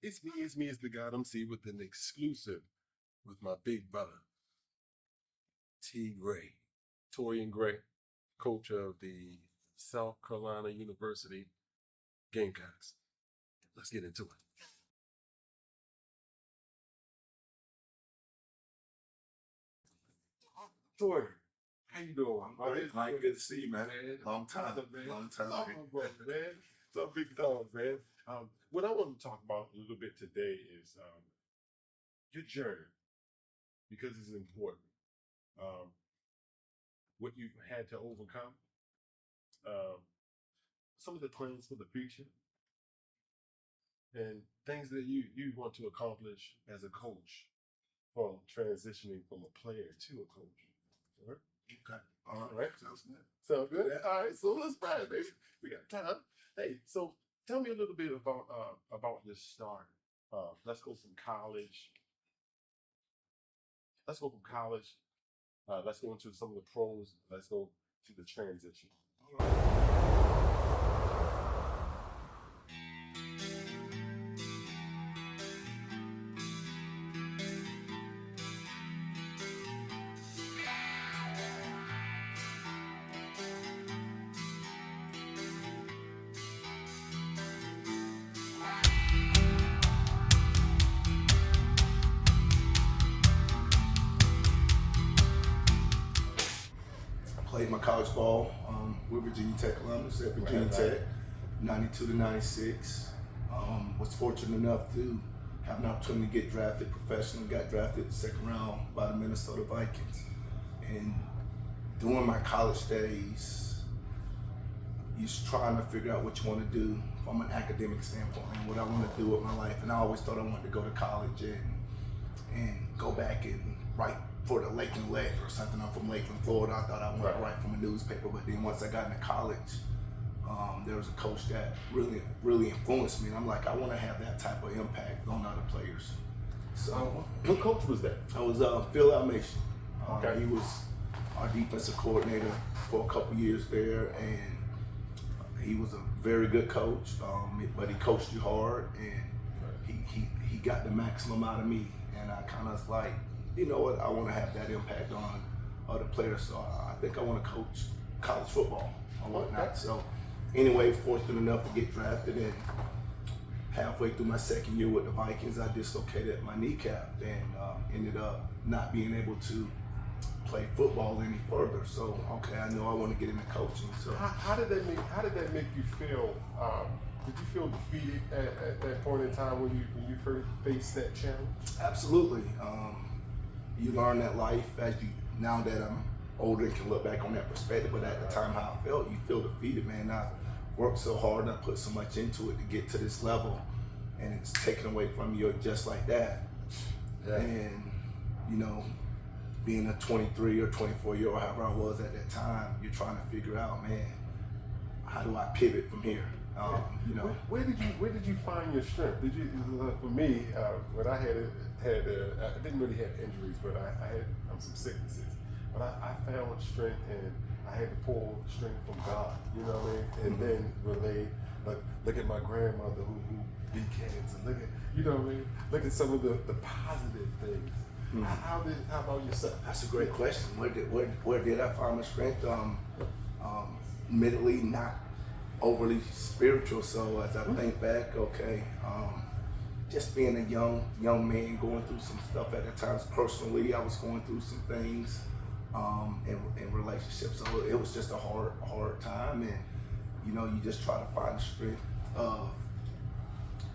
It's the God MC with an exclusive with my big brother, T. Gray, Torrian Gray, coach of the South Carolina University Gamecocks. Let's get into it. Torrian, how you doing? Mike, good to see you, man. Long time, man. long time. Long brother, man. Some big dogs, man. What I want to talk about a little bit today is your journey, because it's important. Um, what you've had to overcome, um, some of the plans for the future, and things that you want to accomplish as a coach from transitioning from a player to a coach. All right? Okay. All right. Sounds good. Sound good? All right, so let's ride, baby. We got time. Hey, so tell me a little bit about your start. Let's go from college. Let's go from college. Let's go into some of the pros. Let's go to the transition. All right. Played my college ball with Virginia Tech alumnus at Virginia Tech, 92 to 96. Was fortunate enough to have an opportunity to get drafted professionally. Got drafted the second round by the Minnesota Vikings. And during my college days, you're trying to figure out what you want to do from an academic standpoint and what I want to do with my life. And I always thought I wanted to go to college and go back and write for the Lakeland Ledger or something. I'm from Lakeland, Florida. I thought I wanted to write from a newspaper, but then once I got into college, there was a coach that really influenced me, and I'm like, I want to have that type of impact on other players. So, what coach was that? I was Phil Almation. Okay. He was our defensive coordinator for a couple years there, and he was a very good coach, but he coached you hard, and he got the maximum out of me, and I kind of was like, you know what, I want to have that impact on other players, so I think I want to coach college football or whatnot. Okay. So anyway, fortunate enough to get drafted, and halfway through my second year with the Vikings, I dislocated my kneecap and ended up not being able to play football any further. So okay, I know I want to get into coaching. So how did that make you feel? Did you feel defeated at that point in time when you first faced that challenge? Absolutely. You learn that life now that I'm older and can look back on that perspective, but at the time how I felt, you feel defeated, man. I worked so hard and I put so much into it to get to this level, and it's taken away from you just like that. Yeah. And you know, being a 23 or 24-year-old, however I was at that time, you're trying to figure out, man, how do I pivot from here? You know, where did you find your strength? Did you? For me, when I I didn't really have injuries, but I had some sicknesses. But I found strength, and I had to pull strength from God. You know what I mean? And then relay. Look at my grandmother who beat cancer. Look at, you know what I mean? Look at some of the positive things. How about yourself? That's a great question. Where did I find my strength? Admittedly, not overly spiritual. So as I think back, okay, just being a young man going through some stuff at the times. Personally, I was going through some things in relationships. So it was just a hard time, and you know, you just try to find the strength of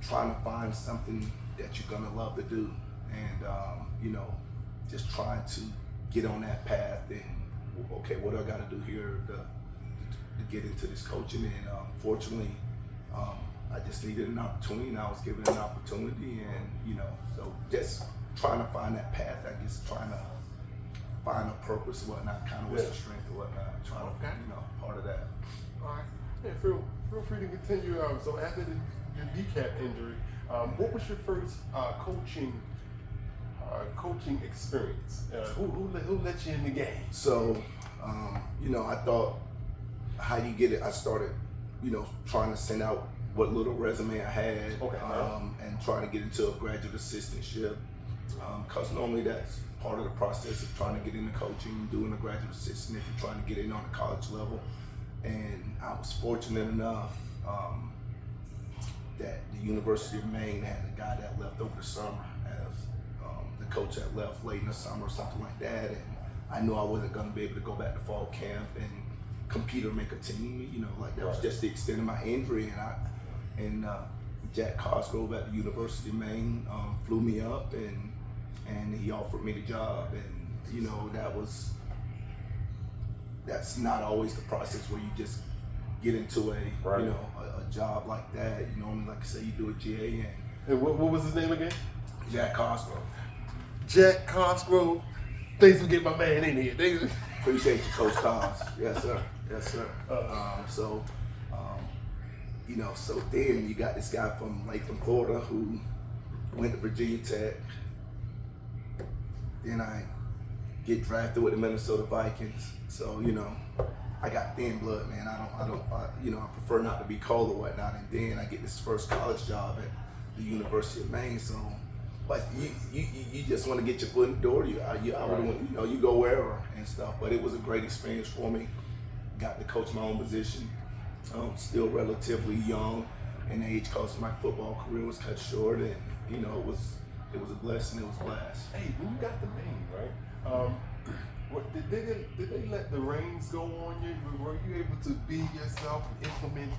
trying to find something that you're gonna love to do, and you know, just trying to get on that path. And okay, what do I got to do here to get into this coaching? And fortunately, I just needed an opportunity, and I was given an opportunity, and you know, so just trying to find that path. I guess trying to find a purpose, whatnot, kind of what's the strength or whatnot. Trying to, you know, part of that. All right. Yeah, feel free to continue. So after your kneecap injury, what was your first coaching experience? Who let you in the game? So, you know, I thought, how do you get it? I started, you know, trying to send out what little resume I had, Okay. and trying to get into a graduate assistantship. Because normally that's part of the process of trying to get into coaching, doing a graduate assistant if you're trying to get in on the college level. And I was fortunate enough that the University of Maine had a guy that left over the summer as the coach that left late in the summer or something like that. And I knew I wasn't going to be able to go back to fall camp and compete or make a team. You know, like that was just the extent of my injury. And Jack Cosgrove at the University of Maine flew me up and he offered me the job. And you know, that's not always the process where you just get into a job like that. You know, like I say, you do a GA And what was his name again? Jack Cosgrove. Jack Cosgrove. Thanks for getting my man in here. Appreciate you, Coach Cos. Yes, sir. Yes, sir. You know, so then you got this guy from Lakeland, Florida, who went to Virginia Tech. Then I get drafted with the Minnesota Vikings. So, you know, I got thin blood, man. I prefer not to be cold or whatnot. And then I get this first college job at the University of Maine. So, like, you just want to get your foot in the door. You go wherever and stuff. But it was a great experience for me. Got to coach my own position. Still relatively young in age because my football career was cut short, and you know, it was a blessing. It was a blast. Hey, when you got the Maine, right? What did they let the reins go on you? Were you able to be yourself and implement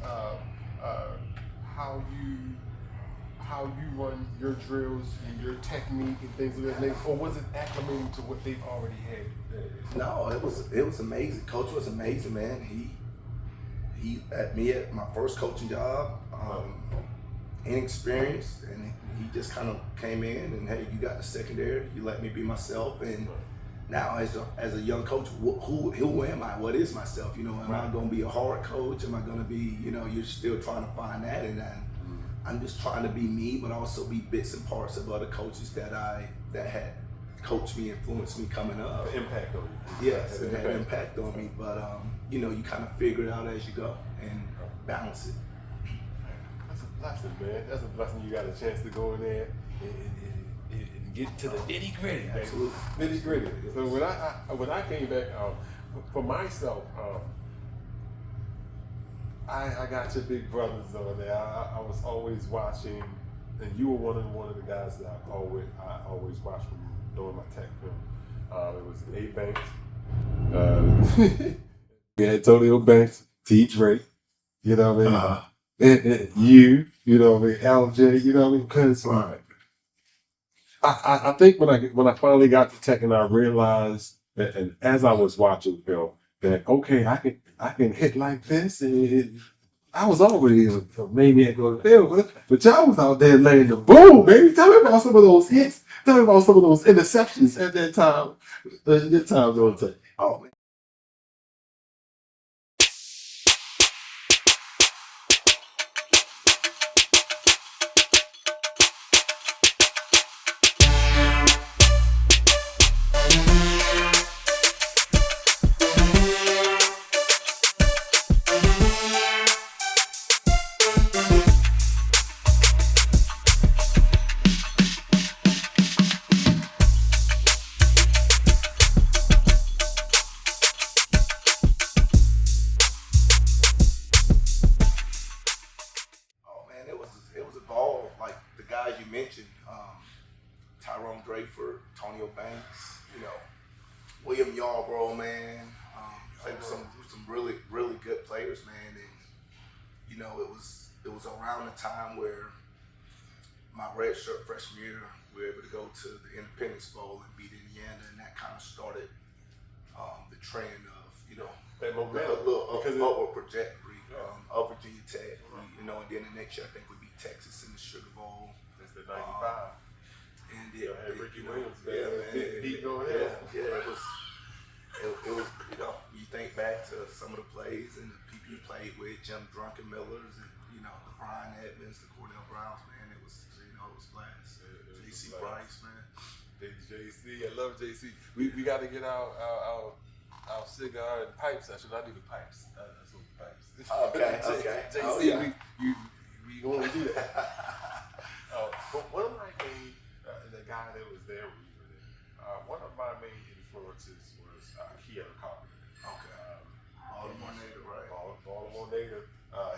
how you run your drills and your technique and things of that nature, or was it acclimating to what they've already had? No, it was amazing. Coach was amazing, man. He at my first coaching job, inexperienced, and he just kind of came in and, hey, you got the secondary, you let me be myself. And now as a young coach, who am I? What is myself? You know, am I going to be a hard coach? Am I going to be, you know, you're still trying to find that, and I'm just trying to be me, but also be bits and parts of other coaches that had coached me, influenced me coming up. Impact on you. Yes, it had an impact on me, but you know, you kind of figure it out as you go and balance it. That's a blessing, man. That's a blessing. You got a chance to go in there and get to the nitty gritty, baby. Absolutely. Nitty gritty. So when I came back, for myself, I got your big brothers over there. I was always watching, and you were one of the guys that I always watched from doing my tech film. It was A Banks. We had Antonio Banks, T. Drake, you know what I mean? You know what I mean? LJ, you know what I mean? Because I think when I finally got to tech and I realized that, and as I was watching film, that okay, I can hit like this, and I was already a maniac on the field, but y'all was out there laying the boom, baby. Tell me about some of those hits. Tell me about some of those interceptions at that time. Your time on tech. Oh, man. Banks, you know, William Yarbrough, man. Played with some really, really good players, man. And you know, it was around the time where my redshirt freshman year, we were able to go to the Independence Bowl and beat Indiana, and that kind of started the trend of, you know, that momentum, upward trajectory of Virginia Tech. You know, and then the next year I think we beat Texas in the Sugar Bowl. That's the '95. And Ricky Williams, it was, you know, you think back to some of the plays and the people you played with, Jim Drunken Millers, and you know, the Brian Edmonds, the Cordell Browns, man. It was, you know, it was blast. JC Price, man. JC, I love JC. We got to get our cigar and pipe session. I need the pipes. That's what the pipes. Okay. JC, oh, yeah. we you going to do that. But one of my main, the guy that was there when you were there, one of my main influences was Keon Carpenter. Okay. Baltimore native, right? Baltimore native.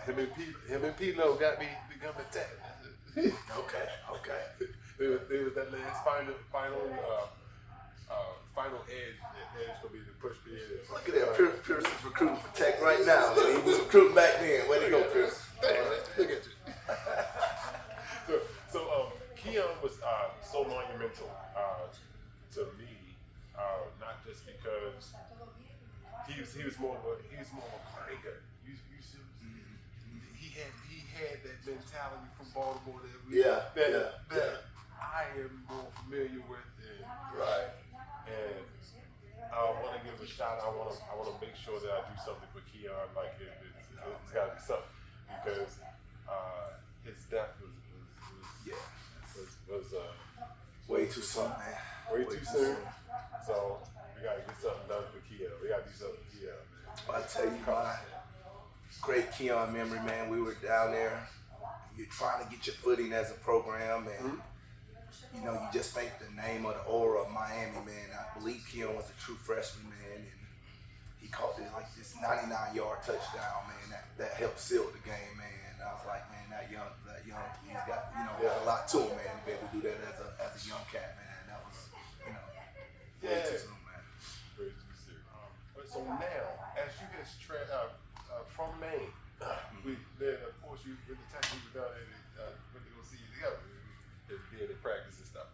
Him and Pilo got me becoming tech. Okay. There was that last final edge for me to push me in. Look at that, Pearson's recruiting for tech right now. He was recruiting back then. Way to go, Pearson. Look at you. So Keon was so monumental to me, not just because he was more of a player. He had that mentality from Baltimore that I am more familiar with. And I want to give a shout out. I want to make sure that I do something for Keon. Like it's got to be something because his death was way too soon, man. Way too soon. So we got to get something done for Keon. We got to do something for Keon, man. I'll tell you my great Keon memory, man. We were down there. You're trying to get your footing as a program, and you know, you just think the name of the aura of Miami, man. I believe Keon was a true freshman, man, and he caught this 99-yard touchdown, man. That helped seal the game, man. I was like, man, that young, he's got a lot to him, man. To be able to do that as a young cat, man. That was, way too soon, man. Very too soon. So now, as you get from Maine, then of course you with the time we were down there, when they go see you together, being in practice and stuff.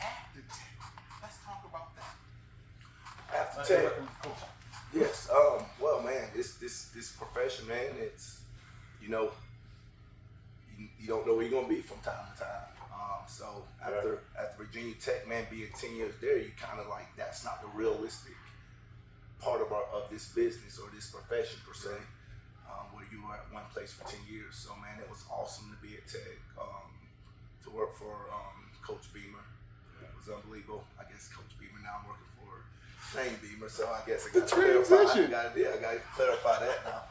After Tech, let's talk about that. After Tech, yes. Well, man, this profession, man, it's you don't know where you're gonna be from time to time. So after Virginia Tech, man, being 10 years there, you kind of like that's not the realistic part of this business or this profession per se. Where you were at one place for 10 years. So man, it was awesome to be at Tech. To work for Coach Beamer. It was unbelievable. I guess Coach Beamer now I'm working for Shane Beamer, so I guess I got to clarify. I got to clarify that now.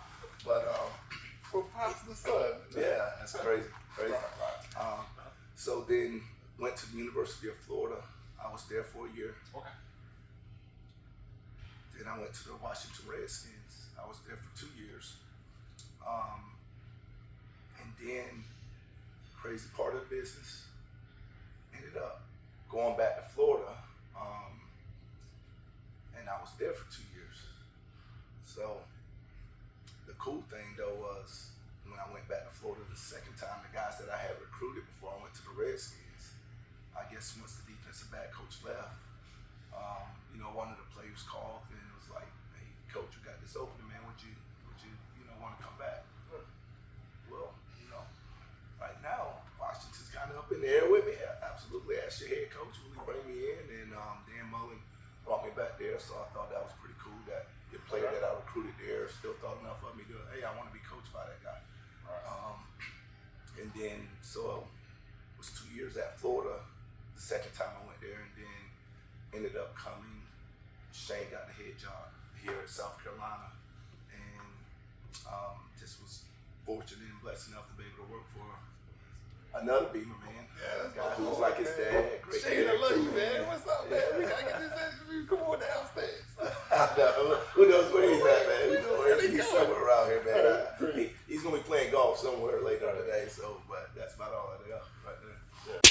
But well, pops the son. Yeah, that's crazy. So then went to the University of Florida. I was there for a year. Okay. Then I went to the Washington Redskins. I was there for 2 years. And then crazy part of the business, ended up going back to Florida, and I was there for 2 years. So the cool thing though was when I went back to Florida the second time, the guys that I had recruited before I went to the Redskins, I guess once the defensive back coach left, one of the players called and was like, "Hey, coach, we got this opening, man. Would you want to come back?" Well, right now, Washington's kind of up in the air with me. I absolutely asked your head coach, will he bring me in? And Dan Mullen brought me back there, so I thought that was pretty cool that the player that I recruited there still thought enough of me to, hey, I want to be coached by that guy. And then, so it was 2 years at Florida, the second time I went there, and then ended up coming. Shane got the head job here at South Carolina, and just was fortunate and blessed enough to be able to work for another Beamer, man. Yeah, a guy who was like his dad. Great Shane, I love you, man. What's up, man? We gotta get this. Come on downstairs. Who knows where he's at, man? Who knows where he's somewhere around here, man. He's gonna be playing golf somewhere later today. So, but that's about all I got right there. Yeah.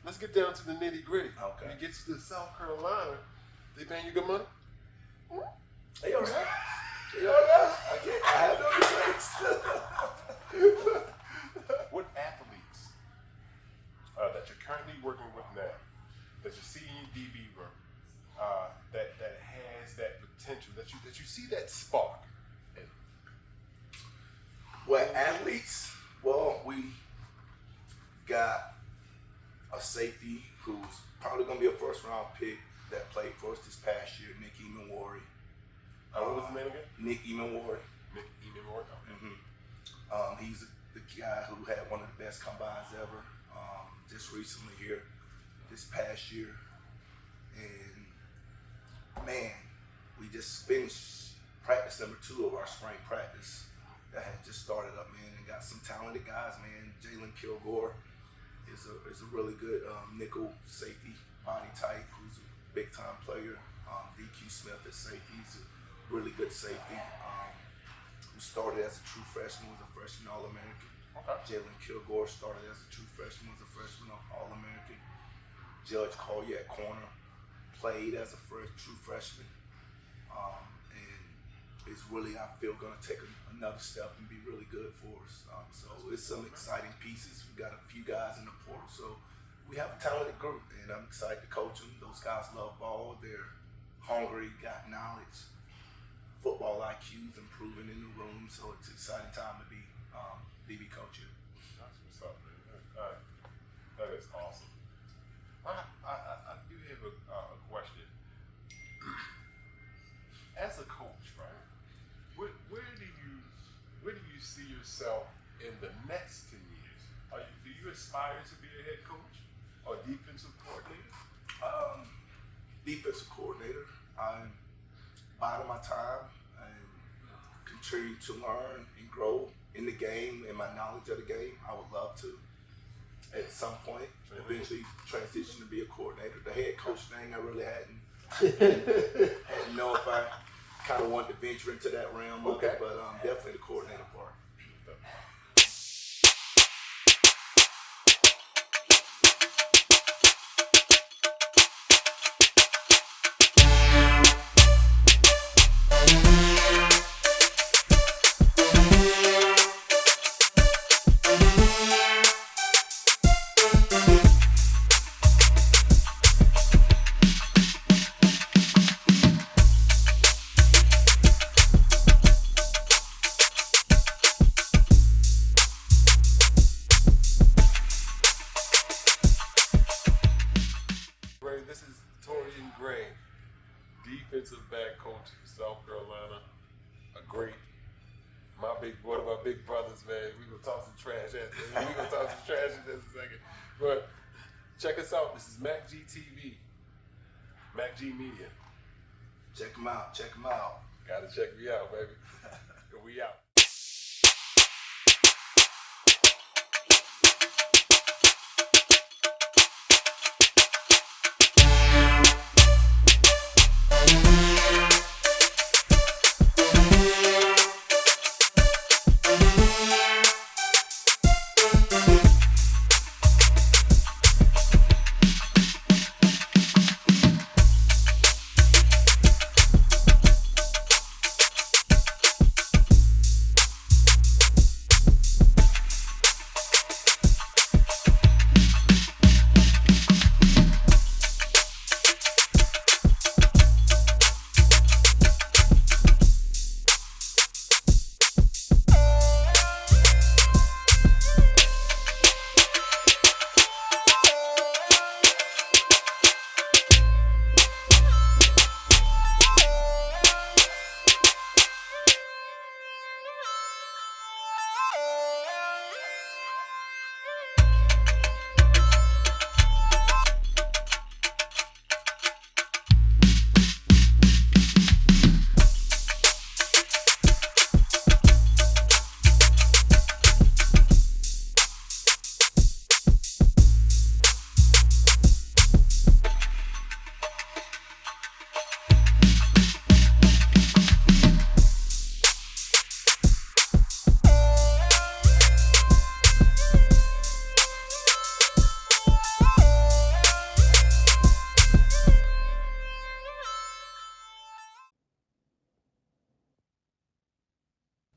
let's get down to the nitty gritty. Okay. When you get to South Carolina, they paying you good money? They all right. They all right. I have no complaints. What athletes that you're currently working with now, that you see in your DB work, that has that potential, that you see that spark? What athletes? Well, we got a safety who's probably going to be a first-round pick that played for us this past year, Nick Emanwari. What was his name again? Nick Emanwari. Nick Emanwari. He's the guy who had one of the best combines ever just recently here, this past year. And man, we just finished practice number 2 of our spring practice that had just started up, man, and got some talented guys, man. Jalen Kilgore is a really good nickel safety body type who's a big time player. DQ Smith at safety, he's a really good safety. Who started as a true freshman, was a freshman All-American. Okay. Jalen Kilgore started as a true freshman, was a freshman All-American. Judge Collier at corner, played as a true freshman. And is really, I feel, going to take another step and be really good for us. So it's some exciting pieces. We got a few guys in the portal, so we have a talented group, and I'm excited to coach them. Those guys love ball. They're hungry, got knowledge. Football IQ's improving in the room, so it's an exciting time to be DB coach here. That's what's up, man. That is awesome. I do have a question. As a coach, right? Where do you see yourself in the next 10 years? Do you aspire to be a head coach or defensive coordinator? Defensive coordinator. I'm biding my time and continue to learn and grow in the game and my knowledge of the game. I would love to, at some point, eventually transition to be a coordinator. The head coach thing, I really hadn't know if I kind of wanted to venture into that realm of it, but definitely the coordinator part. This is Torrian Gray, defensive back coach in South Carolina. One of my big brothers, man. We're going to talk some trash in just a second. But check us out. This is Mac-GTV, Mac-GMedia. Check them out. Check them out. Gotta check me out, baby. We out.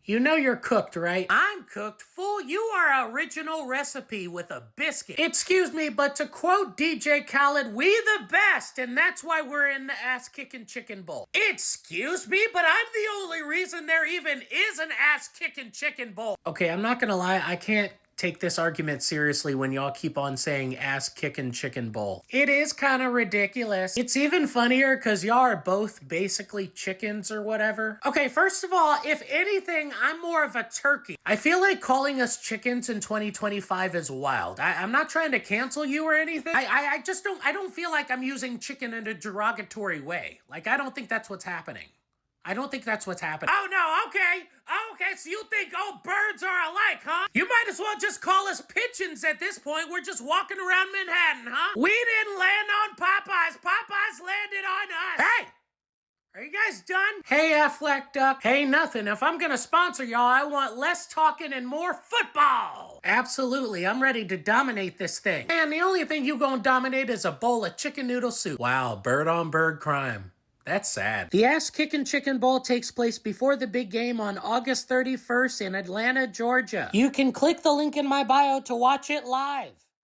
You know you're cooked, right? I'm cooked. Fool, you are original recipe with a biscuit. Excuse me, but to quote DJ Khaled, we the best, and that's why we're in the ass-kicking chicken bowl. Excuse me, but I'm the only reason there even is an ass-kicking chicken bowl. Okay, I'm not gonna lie, I can't take this argument seriously when y'all keep on saying ass-kicking chicken bowl. It is kind of ridiculous. It's even funnier because y'all are both basically chickens or whatever. Okay, first of all, if anything, I'm more of a turkey. I feel like calling us chickens in 2025 is wild. I'm not trying to cancel you or anything. I just don't feel like I'm using chicken in a derogatory way. Like, I don't think that's what's happening. I don't think that's what's happening. Oh, no, okay. Okay, so you think all birds are alike, huh? You might as well just call us pigeons at this point. We're just walking around Manhattan, huh? We didn't land on Popeyes. Popeyes landed on us. Hey! Are you guys done? Hey, Affleck Duck. Hey, nothing. If I'm gonna sponsor y'all, I want less talking and more football. Absolutely. I'm ready to dominate this thing. And the only thing you gonna dominate is a bowl of chicken noodle soup. Wow, bird-on-bird crime. That's sad. The Ass-Kickin' Chicken Bowl takes place before the big game on August 31st in Atlanta, Georgia. You can click the link in my bio to watch it live.